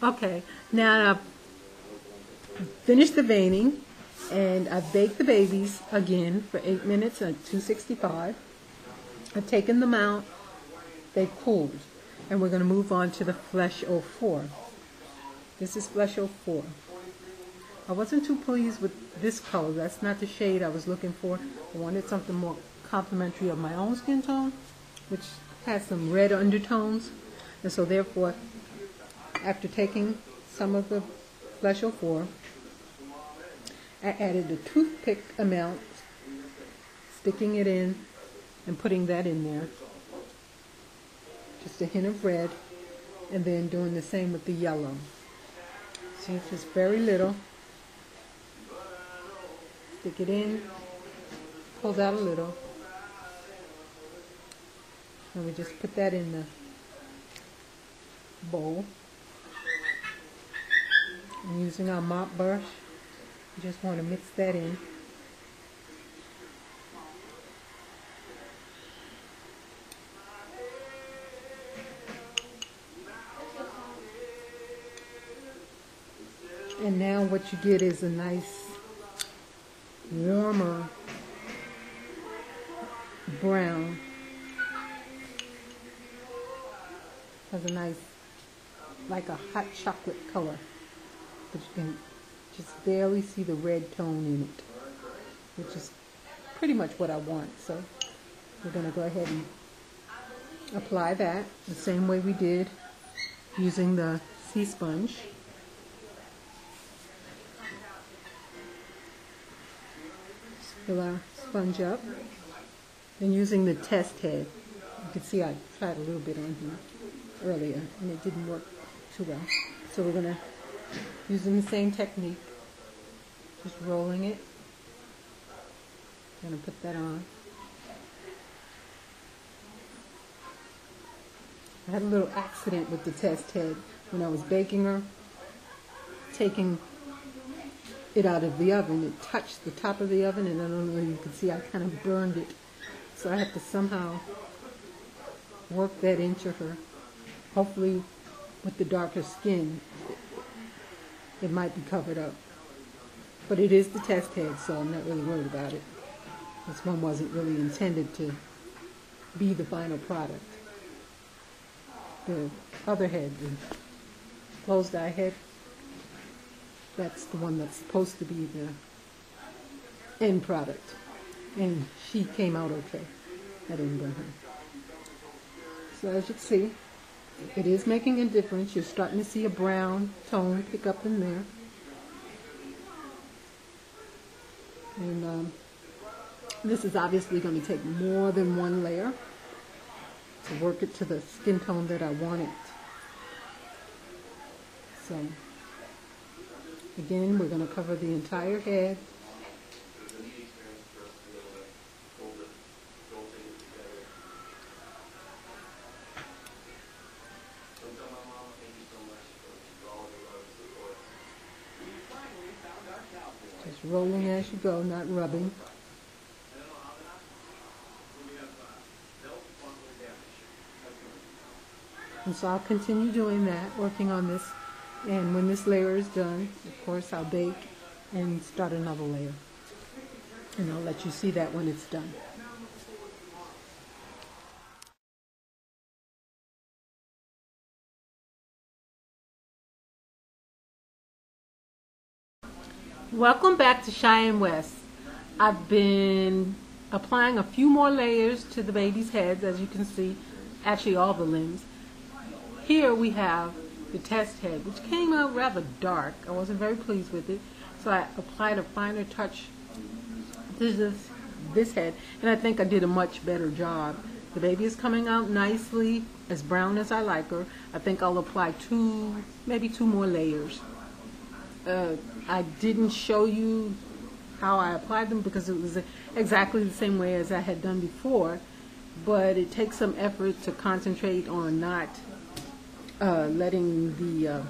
Okay, now I've finished the veining and I've baked the babies again for 8 minutes at 265. I've taken them out, they've cooled, and we're going to move on to the Flesh 04. This is Flesh 04. I wasn't too pleased with this color. That's not the shade I was looking for. I wanted something more complementary of my own skin tone, which has some red undertones. And so therefore, after taking some of the Flesh 04, I added a toothpick amount, sticking it in and putting that in there. Just a hint of red, and then doing the same with the yellow. See, just very little. Stick it in, pulls out a little, and we just put that in the bowl. And using our mop brush, you just want to mix that in. And now what you get is a nice warmer brown. Has a nice, like a hot chocolate color, but you can just barely see the red tone in it, which is pretty much what I want. So we're going to go ahead and apply that the same way we did using the sea sponge. Fill our sponge up, and using the test head. You can see I tried a little bit on here earlier and it didn't work too well. So we're going to, using the same technique, just rolling it. Going to put that on. I had a little accident with the test head when I was baking her, taking it out of the oven. It touched the top of the oven, and I don't know if you can see I kind of burned it. So I have to somehow work that into her. Hopefully with the darker skin it might be covered up. But it is the test head, so I'm not really worried about it. This one wasn't really intended to be the final product. The other head, the closed eye head, that's the one that's supposed to be the end product. And she came out okay. I didn't burn her. So as you can see, it is making a difference. You're starting to see a brown tone pick up in there. And this is obviously going to take more than one layer to work it to the skin tone that I want it. So again, we're going to cover the entire head. Just rolling as you go, not rubbing. And so I'll continue doing that, working on this. And when this layer is done, of course, I'll bake and start another layer. And I'll let you see that when it's done. Welcome back to Cheyenne West. I've been applying a few more layers to the baby's heads, as you can see, actually all the limbs. Here we have the test head, which came out rather dark. I wasn't very pleased with it, so I applied a finer touch to this head, and I think I did a much better job. The baby is coming out nicely, as brown as I like her. I think I'll apply maybe two more layers. I didn't show you how I applied them because it was exactly the same way as I had done before, but it takes some effort to concentrate on not letting the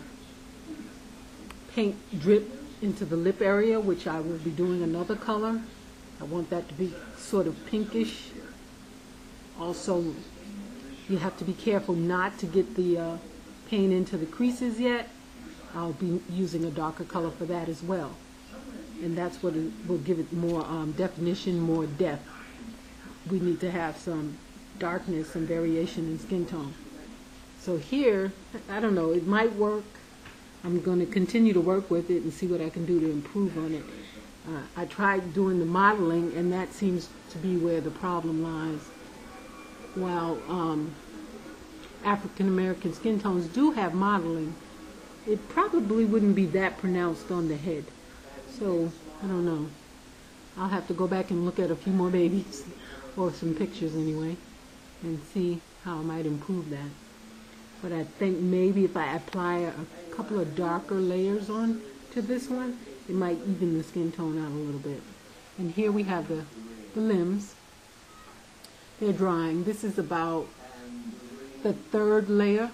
paint drip into the lip area, which I will be doing another color. I want that to be sort of pinkish. Also, you have to be careful not to get the paint into the creases yet, I'll be using a darker color for that as well. And that's what will give it more definition, more depth. We need to have some darkness and variation in skin tone. So here, I don't know, it might work. I'm going to continue to work with it and see what I can do to improve on it. I tried doing the modeling, and that seems to be where the problem lies. While African American skin tones do have modeling, it probably wouldn't be that pronounced on the head. So, I don't know. I'll have to go back and look at a few more babies, or some pictures anyway, and see how I might improve that. But I think maybe if I apply a couple of darker layers on to this one, it might even the skin tone out a little bit. And here we have the limbs. They're drying. This is about the third layer